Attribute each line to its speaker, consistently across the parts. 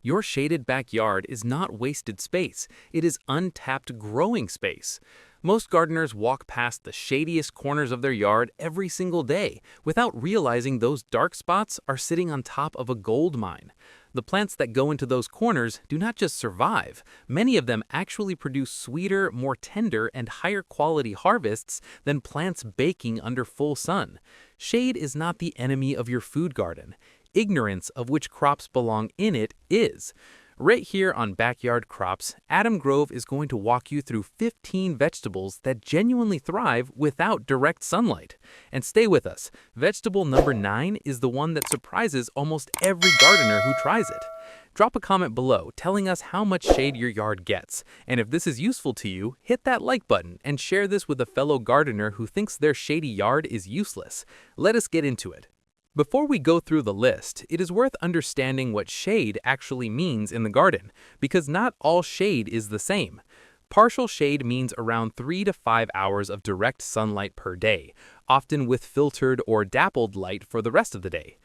Speaker 1: Your shaded backyard is not wasted space, it is untapped growing space. Most gardeners walk past the shadiest corners of their yard every single day without realizing those dark spots are sitting on top of a gold mine. The plants that go into those corners do not just survive, many of them actually produce sweeter, more tender, and higher quality harvests than plants baking under full sun. Shade is not the enemy of your food garden. Ignorance of which crops belong in it is. Right here on Backyard Crops, Adam Grove is going to walk you through 15 vegetables that genuinely thrive without direct sunlight. And stay with us, vegetable number 9 is the one that surprises almost every gardener who tries it. Drop a comment below telling us how much shade your yard gets. And if this is useful to you, hit that like button and share this with a fellow gardener who thinks their shady yard is useless. Let us get into it. Before we go through the list, it is worth understanding what shade actually means in the garden, because not all shade is the same. Partial shade means around 3 to 5 hours of direct sunlight per day, often with filtered or dappled light for the rest of the day.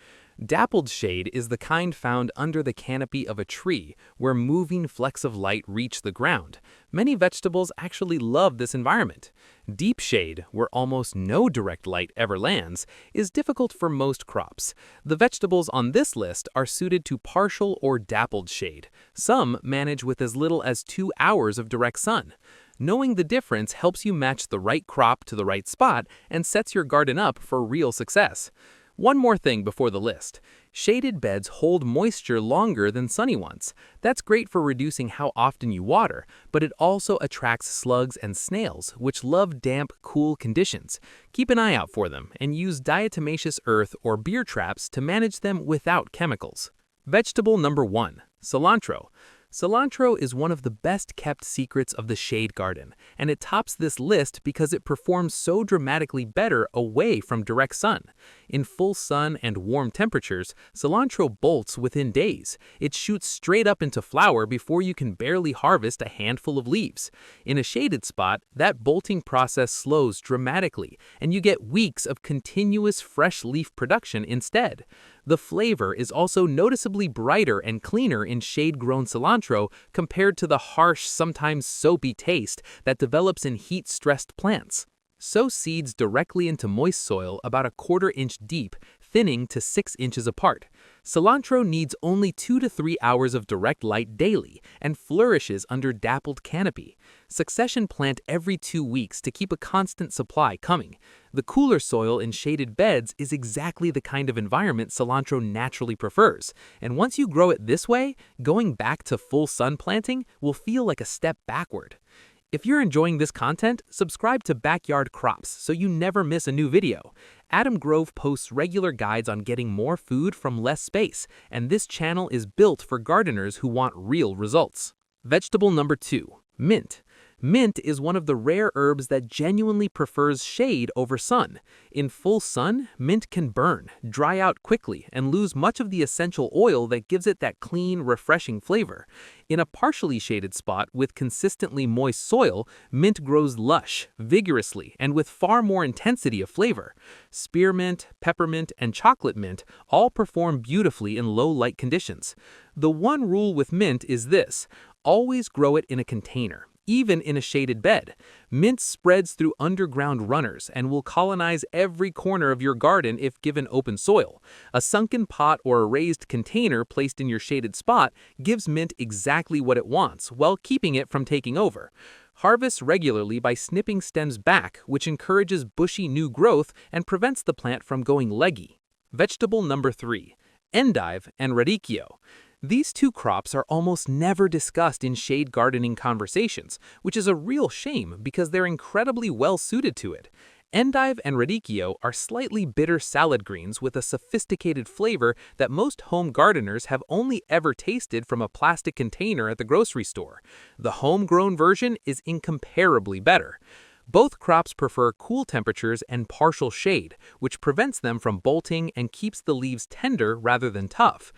Speaker 1: Dappled shade is the kind found under the canopy of a tree, where moving flecks of light reach the ground. Many vegetables actually love this environment. Deep shade, where almost no direct light ever lands, is difficult for most crops. The vegetables on this list are suited to partial or dappled shade. Some manage with as little as 2 hours of direct sun. Knowing the difference helps you match the right crop to the right spot and sets your garden up for real success. One more thing before the list. Shaded beds hold moisture longer than sunny ones. That's great for reducing how often you water, but it also attracts slugs and snails, which love damp, cool conditions. Keep an eye out for them and use diatomaceous earth or beer traps to manage them without chemicals. Vegetable number 1, cilantro. Cilantro is one of the best-kept secrets of the shade garden, and it tops this list because it performs so dramatically better away from direct sun. In full sun and warm temperatures, cilantro bolts within days. It shoots straight up into flower before you can barely harvest a handful of leaves. In a shaded spot, that bolting process slows dramatically, and you get weeks of continuous fresh leaf production instead. The flavor is also noticeably brighter and cleaner in shade-grown cilantro compared to the harsh, sometimes soapy taste that develops in heat-stressed plants. Sow seeds directly into moist soil about a 1/4 inch deep, thinning to 6 inches apart. Cilantro needs only 2 to 3 hours of direct light daily and flourishes under dappled canopy. Succession plant every 2 weeks to keep a constant supply coming. The cooler soil in shaded beds is exactly the kind of environment cilantro naturally prefers, and once you grow it this way, going back to full sun planting will feel like a step backward. If you're enjoying this content, subscribe to Backyard Crops so you never miss a new video. Adam Grove posts regular guides on getting more food from less space, and this channel is built for gardeners who want real results. Vegetable number 2, mint. Mint is one of the rare herbs that genuinely prefers shade over sun. In full sun, mint can burn, dry out quickly, and lose much of the essential oil that gives it that clean, refreshing flavor. In a partially shaded spot with consistently moist soil, mint grows lush, vigorously, and with far more intensity of flavor. Spearmint, peppermint, and chocolate mint all perform beautifully in low light conditions. The one rule with mint is this: always grow it in a container. Even in a shaded bed. Mint spreads through underground runners and will colonize every corner of your garden if given open soil. A sunken pot or a raised container placed in your shaded spot gives mint exactly what it wants while keeping it from taking over. Harvest regularly by snipping stems back, which encourages bushy new growth and prevents the plant from going leggy. Vegetable number 3, endive and radicchio. These two crops are almost never discussed in shade gardening conversations, which is a real shame because they're incredibly well suited to it. Endive and radicchio are slightly bitter salad greens with a sophisticated flavor that most home gardeners have only ever tasted from a plastic container at the grocery store. The homegrown version is incomparably better. Both crops prefer cool temperatures and partial shade, which prevents them from bolting and keeps the leaves tender rather than tough.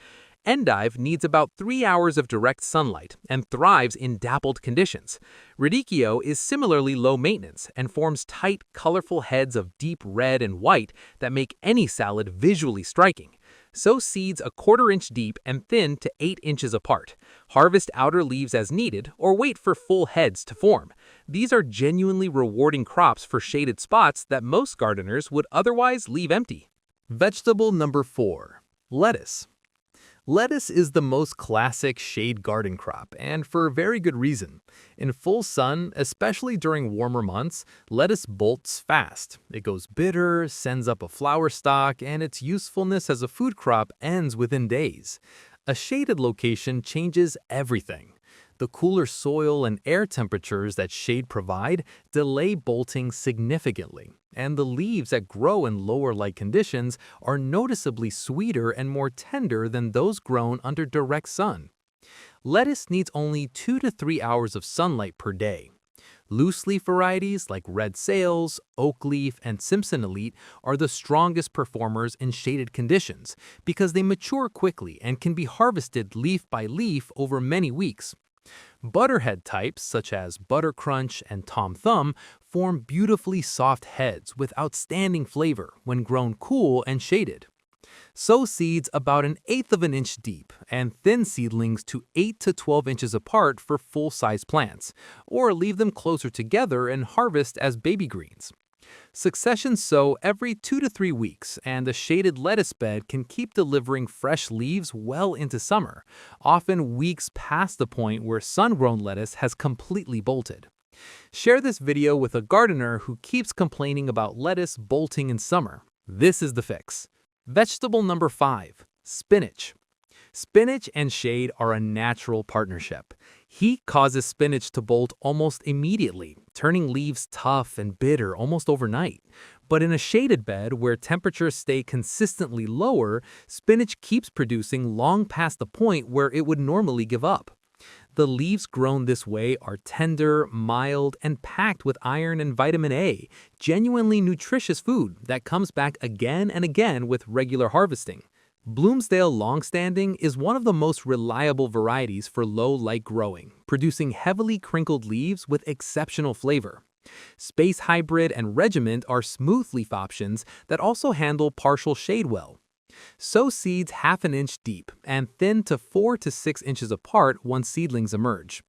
Speaker 1: Endive needs about 3 hours of direct sunlight and thrives in dappled conditions. Radicchio is similarly low maintenance and forms tight, colorful heads of deep red and white that make any salad visually striking. Sow seeds a quarter-inch deep and thin to 8 inches apart. Harvest outer leaves as needed or wait for full heads to form. These are genuinely rewarding crops for shaded spots that most gardeners would otherwise leave empty. Vegetable number 4. Lettuce. Lettuce is the most classic shade garden crop, and for a very good reason. In full sun, especially during warmer months, lettuce bolts fast. It goes bitter, sends up a flower stalk, and its usefulness as a food crop ends within days. A shaded location changes everything. The cooler soil and air temperatures that shade provide delay bolting significantly, and the leaves that grow in lower light conditions are noticeably sweeter and more tender than those grown under direct sun. Lettuce needs only 2 to 3 hours of sunlight per day. Loose leaf varieties like red sales, oak leaf, and Simpson Elite are the strongest performers in shaded conditions because they mature quickly and can be harvested leaf by leaf over many weeks. Butterhead types such as Butter Crunch and Tom Thumb form beautifully soft heads with outstanding flavor when grown cool and shaded. Sow seeds about 1/8 of an inch deep and thin seedlings to 8 to 12 inches apart for full-size plants, or leave them closer together and harvest as baby greens. Succession sow every 2 to 3 weeks, and the shaded lettuce bed can keep delivering fresh leaves well into summer, often weeks past the point where sun-grown lettuce has completely bolted. Share this video with a gardener who keeps complaining about lettuce bolting in summer. This is the fix. Vegetable number 5. Spinach. Spinach and shade are a natural partnership. Heat causes spinach to bolt almost immediately, turning leaves tough and bitter almost overnight. But in a shaded bed where temperatures stay consistently lower, spinach keeps producing long past the point where it would normally give up. The leaves grown this way are tender, mild, and packed with iron and vitamin A, genuinely nutritious food that comes back again and again with regular harvesting. Bloomsdale Longstanding is one of the most reliable varieties for low light growing, producing heavily crinkled leaves with exceptional flavor. Space Hybrid and Regiment are smooth leaf options that also handle partial shade well. Sow seeds 1/2 inch deep and thin to 4 to 6 inches apart once seedlings emerge.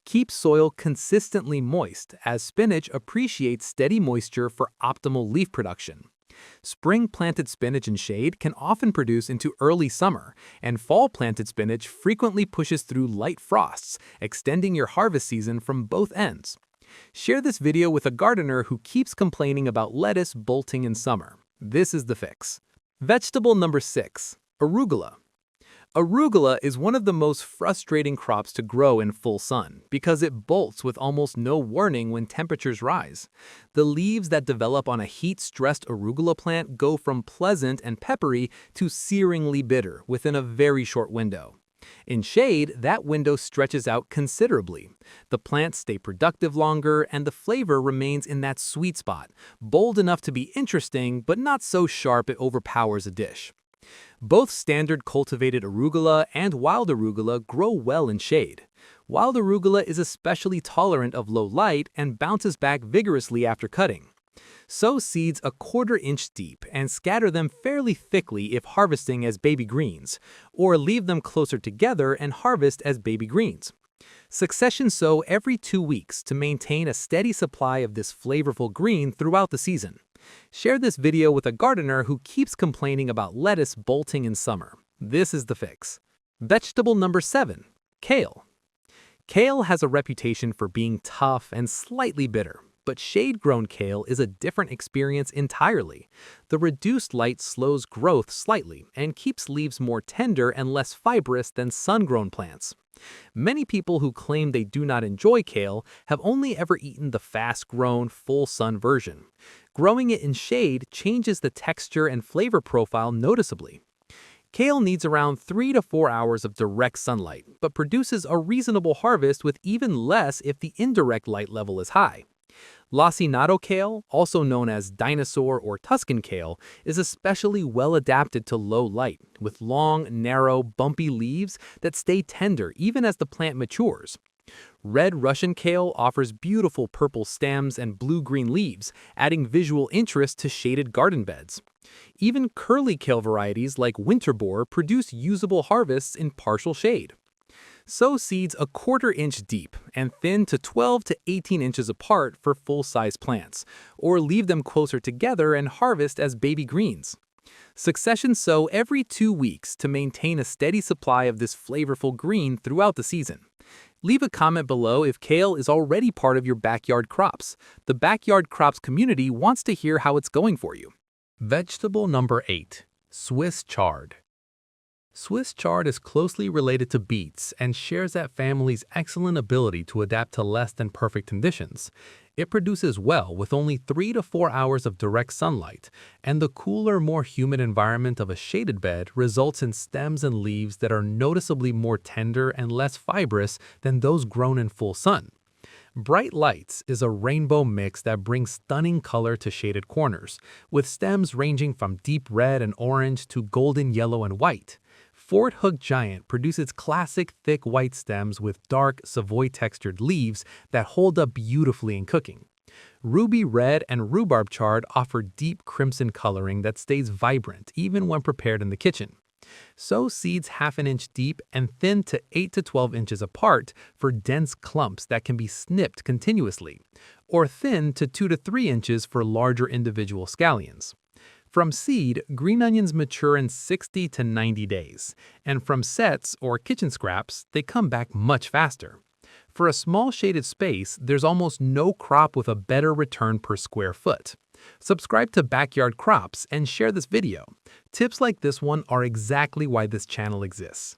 Speaker 1: Keep soil consistently moist as spinach appreciates steady moisture for optimal leaf production. Spring-planted spinach in shade can often produce into early summer, and fall-planted spinach frequently pushes through light frosts, extending your harvest season from both ends. Share this video with a gardener who keeps complaining about lettuce bolting in summer. This is the fix. Vegetable number 6. Arugula. Arugula is one of the most frustrating crops to grow in full sun because it bolts with almost no warning when temperatures rise. The leaves that develop on a heat-stressed arugula plant go from pleasant and peppery to searingly bitter within a very short window. In shade, that window stretches out considerably. The plants stay productive longer, and the flavor remains in that sweet spot, bold enough to be interesting but not so sharp it overpowers a dish. Both standard cultivated arugula and wild arugula grow well in shade. Wild arugula is especially tolerant of low light and bounces back vigorously after cutting. Sow seeds 1/4 inch deep and scatter them fairly thickly if harvesting as baby greens, or leave them closer together and harvest as baby greens. Succession sow every 2 weeks to maintain a steady supply of this flavorful green throughout the season. Share this video with a gardener who keeps complaining about lettuce bolting in summer. This is the fix. Vegetable number 7. Kale. Kale has a reputation for being tough and slightly bitter, but shade-grown kale is a different experience entirely. The reduced light slows growth slightly and keeps leaves more tender and less fibrous than sun-grown plants. Many people who claim they do not enjoy kale have only ever eaten the fast-grown, full-sun version. Growing it in shade changes the texture and flavor profile noticeably. Kale needs around 3 to 4 hours of direct sunlight, but produces a reasonable harvest with even less if the indirect light level is high. Lacinato kale, also known as dinosaur or Tuscan kale, is especially well adapted to low light, with long, narrow, bumpy leaves that stay tender even as the plant matures. Red Russian kale offers beautiful purple stems and blue-green leaves, adding visual interest to shaded garden beds. Even curly kale varieties like winterbore produce usable harvests in partial shade. Sow seeds a quarter-inch deep and thin to 12 to 18 inches apart for full-size plants, or leave them closer together and harvest as baby greens. Succession sow every 2 weeks to maintain a steady supply of this flavorful green throughout the season. Leave a comment below if kale is already part of your backyard crops. The Backyard Crops community wants to hear how it's going for you. Vegetable number 8. Swiss chard. Swiss chard is closely related to beets and shares that family's excellent ability to adapt to less than perfect conditions. It produces well with only 3 to 4 hours of direct sunlight, and the cooler, more humid environment of a shaded bed results in stems and leaves that are noticeably more tender and less fibrous than those grown in full sun. Bright Lights is a rainbow mix that brings stunning color to shaded corners, with stems ranging from deep red and orange to golden yellow and white. Fort Hook Giant produces classic thick white stems with dark Savoy-textured leaves that hold up beautifully in cooking. Ruby Red and Rhubarb Chard offer deep crimson coloring that stays vibrant even when prepared in the kitchen. Sow seeds half an inch deep and thin to 8 to 12 inches apart for dense clumps that can be snipped continuously, or thin to 2 to 3 inches for larger individual scallions. From seed, green onions mature in 60 to 90 days, and from sets or kitchen scraps, they come back much faster. For a small shaded space, there's almost no crop with a better return per square foot. Subscribe to Backyard Crops and share this video. Tips like this one are exactly why this channel exists.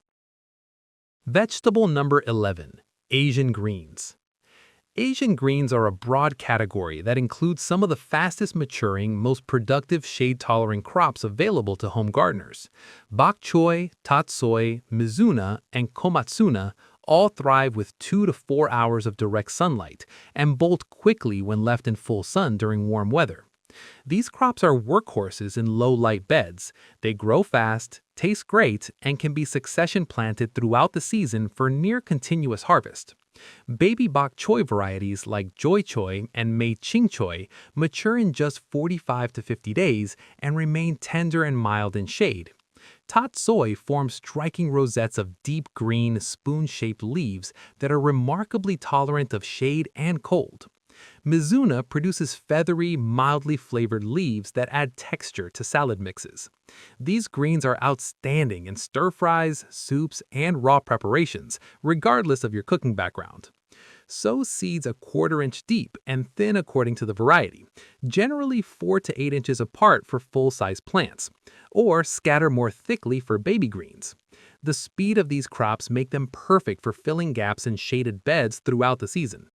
Speaker 1: Vegetable number 11. Asian greens. Asian greens are a broad category that includes some of the fastest maturing, most productive shade-tolerant crops available to home gardeners. Bok choy, tatsoi, mizuna, and komatsuna all thrive with 2 to 4 hours of direct sunlight and bolt quickly when left in full sun during warm weather. These crops are workhorses in low-light beds. They grow fast, taste great, and can be succession planted throughout the season for near-continuous harvest. Baby bok choy varieties like Joy Choy and Mei Ching Choy mature in just 45 to 50 days and remain tender and mild in shade. Tatsoi forms striking rosettes of deep green, spoon-shaped leaves that are remarkably tolerant of shade and cold. Mizuna produces feathery, mildly flavored leaves that add texture to salad mixes. These greens are outstanding in stir-fries, soups, and raw preparations, regardless of your cooking background. Sow seeds a quarter-inch deep and thin according to the variety, generally 4 to 8 inches apart for full-size plants, or scatter more thickly for baby greens. The speed of these crops make them perfect for filling gaps in shaded beds throughout the season.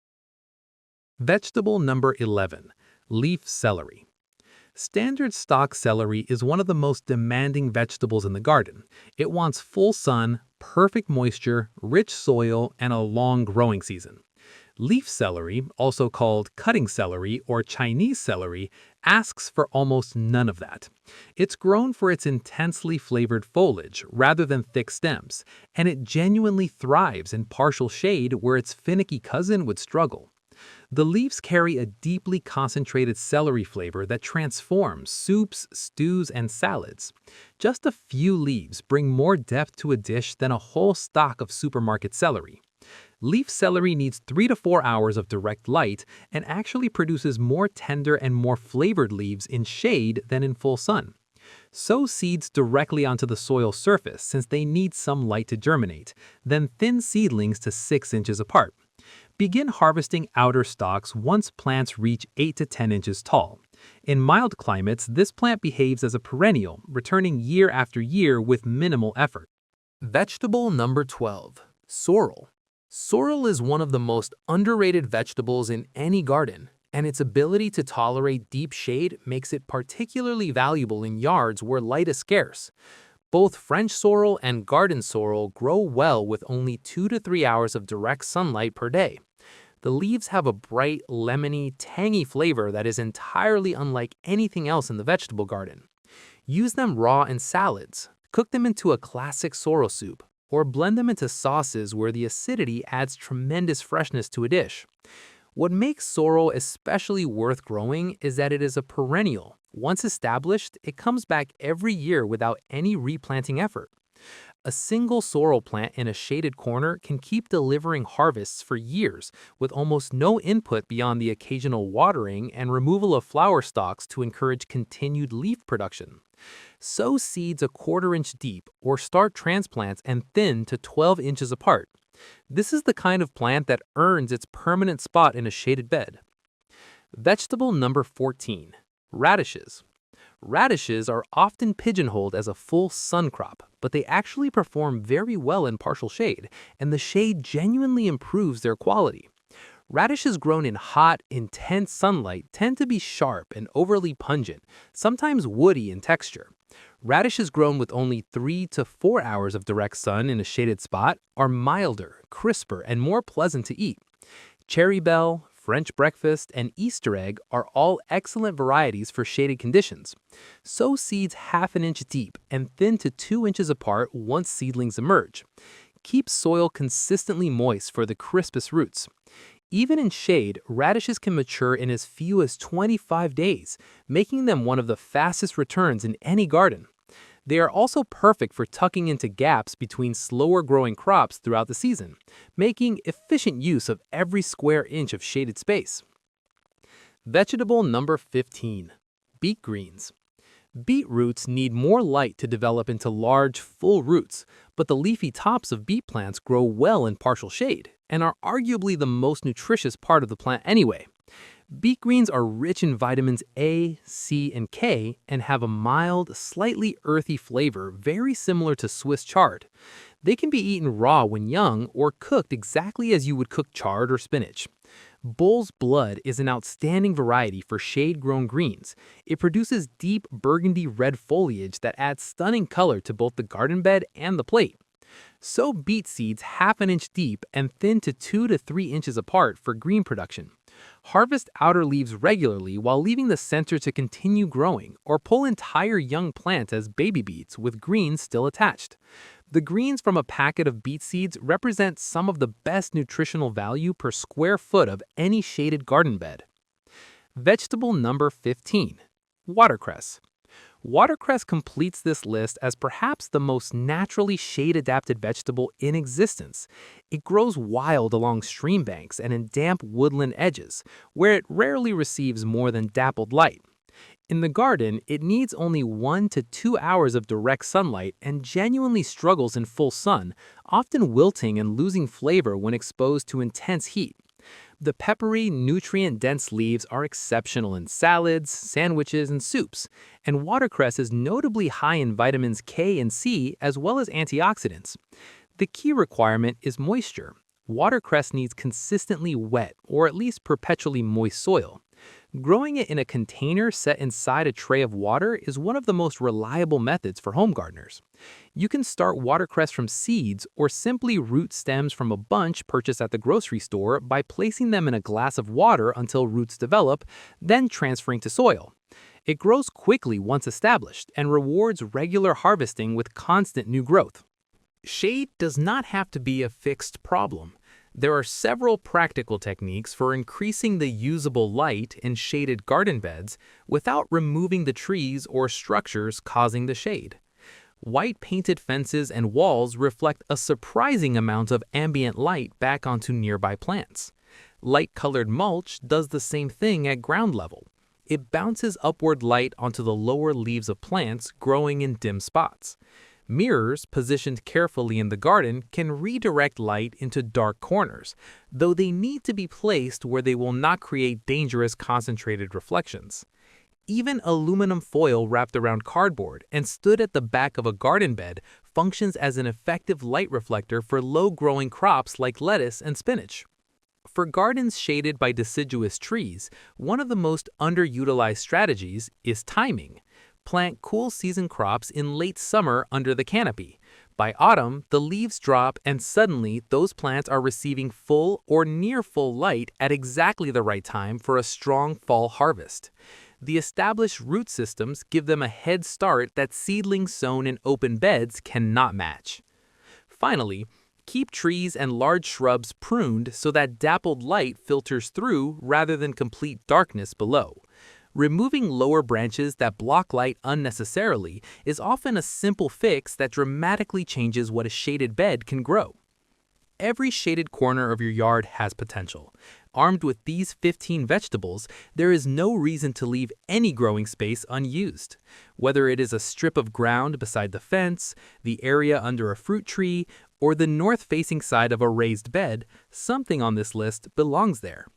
Speaker 1: Vegetable number 11. Leaf celery. Standard stock celery is one of the most demanding vegetables in the garden. It wants full sun, perfect moisture, rich soil, and a long growing season. Leaf celery, also called cutting celery or Chinese celery, asks for almost none of that. It's grown for its intensely flavored foliage rather than thick stems, and it genuinely thrives in partial shade where its finicky cousin would struggle. The leaves carry a deeply concentrated celery flavor that transforms soups, stews, and salads. Just a few leaves bring more depth to a dish than a whole stalk of supermarket celery. Leaf celery needs 3 to 4 hours of direct light and actually produces more tender and more flavored leaves in shade than in full sun. Sow seeds directly onto the soil surface since they need some light to germinate, then thin seedlings to 6 inches apart. Begin harvesting outer stalks once plants reach 8 to 10 inches tall. In mild climates, this plant behaves as a perennial, returning year after year with minimal effort. Vegetable number 12. Sorrel. Sorrel is one of the most underrated vegetables in any garden, and its ability to tolerate deep shade makes it particularly valuable in yards where light is scarce. Both French sorrel and garden sorrel grow well with only 2 to 3 hours of direct sunlight per day. The leaves have a bright, lemony, tangy flavor that is entirely unlike anything else in the vegetable garden. Use them raw in salads, cook them into a classic sorrel soup, or blend them into sauces where the acidity adds tremendous freshness to a dish. What makes sorrel especially worth growing is that it is a perennial, Once established, it comes back every year without any replanting effort. A single sorrel plant in a shaded corner can keep delivering harvests for years with almost no input beyond the occasional watering and removal of flower stalks to encourage continued leaf production. Sow seeds a quarter-inch deep or start transplants and thin to 12 inches apart. This is the kind of plant that earns its permanent spot in a shaded bed. Vegetable number 14. Radishes. Radishes are often pigeonholed as a full sun crop, but they actually perform very well in partial shade, and the shade genuinely improves their quality. Radishes grown in hot, intense sunlight tend to be sharp and overly pungent, sometimes woody in texture. Radishes grown with only 3 to 4 hours of direct sun in a shaded spot are milder, crisper, and more pleasant to eat. Cherry bell, French breakfast, and Easter egg are all excellent varieties for shaded conditions. Sow seeds half an inch deep and thin to 2 inches apart once seedlings emerge. Keep soil consistently moist for the crispest roots. Even in shade, radishes can mature in as few as 25 days, making them one of the fastest returns in any garden. They are also perfect for tucking into gaps between slower growing crops throughout the season, making efficient use of every square inch of shaded space. Vegetable number 15. Beet greens. Beet roots need more light to develop into large, full roots, but the leafy tops of beet plants grow well in partial shade and are arguably the most nutritious part of the plant anyway. Beet greens are rich in vitamins A, C, and K and have a mild, slightly earthy flavor very similar to Swiss chard. They can be eaten raw when young or cooked exactly as you would cook chard or spinach. Bull's blood is an outstanding variety for shade-grown greens. It produces deep burgundy red foliage that adds stunning color to both the garden bed and the plate. Sow beet seeds half an inch deep and thin to 2 to 3 inches apart for green production. Harvest outer leaves regularly while leaving the center to continue growing, or pull entire young plants as baby beets with greens still attached. The greens from a packet of beet seeds represent some of the best nutritional value per square foot of any shaded garden bed. Vegetable number 15. Watercress. Watercress completes this list as perhaps the most naturally shade-adapted vegetable in existence. It grows wild along stream banks and in damp woodland edges, where it rarely receives more than dappled light. In the garden, it needs only 1 to 2 hours of direct sunlight and genuinely struggles in full sun, often wilting and losing flavor when exposed to intense heat. The peppery, nutrient-dense leaves are exceptional in salads, sandwiches, and soups, and watercress is notably high in vitamins K and C as well as antioxidants. The key requirement is moisture. Watercress needs consistently wet or at least perpetually moist soil. Growing it in a container set inside a tray of water is one of the most reliable methods for home gardeners. You can start watercress from seeds or simply root stems from a bunch purchased at the grocery store by placing them in a glass of water until roots develop, then transferring to soil. It grows quickly once established and rewards regular harvesting with constant new growth. Shade does not have to be a fixed problem. There are several practical techniques for increasing the usable light in shaded garden beds without removing the trees or structures causing the shade. White painted fences and walls reflect a surprising amount of ambient light back onto nearby plants. Light-colored mulch does the same thing at ground level. It bounces upward light onto the lower leaves of plants growing in dim spots. Mirrors positioned carefully in the garden can redirect light into dark corners, though they need to be placed where they will not create dangerous concentrated reflections. Even aluminum foil wrapped around cardboard and stood at the back of a garden bed functions as an effective light reflector for low-growing crops like lettuce and spinach. For gardens shaded by deciduous trees, one of the most underutilized strategies is timing. Plant cool season crops in late summer under the canopy. By autumn, the leaves drop and suddenly those plants are receiving full or near full light at exactly the right time for a strong fall harvest. The established root systems give them a head start that seedlings sown in open beds cannot match. Finally, keep trees and large shrubs pruned so that dappled light filters through rather than complete darkness below. Removing lower branches that block light unnecessarily is often a simple fix that dramatically changes what a shaded bed can grow. Every shaded corner of your yard has potential. Armed with these 15 vegetables, there is no reason to leave any growing space unused. Whether it is a strip of ground beside the fence, the area under a fruit tree, or the north-facing side of a raised bed, something on this list belongs there.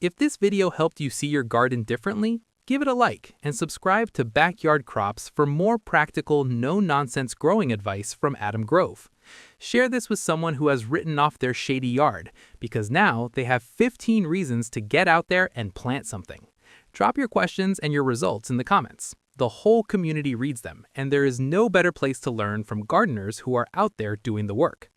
Speaker 1: If this video helped you see your garden differently, give it a like and subscribe to Backyard Crops for more practical, no-nonsense growing advice from Adam Grove. Share this with someone who has written off their shady yard, because now they have 15 reasons to get out there and plant something. Drop your questions and your results in the comments. The whole community reads them, and there is no better place to learn from gardeners who are out there doing the work.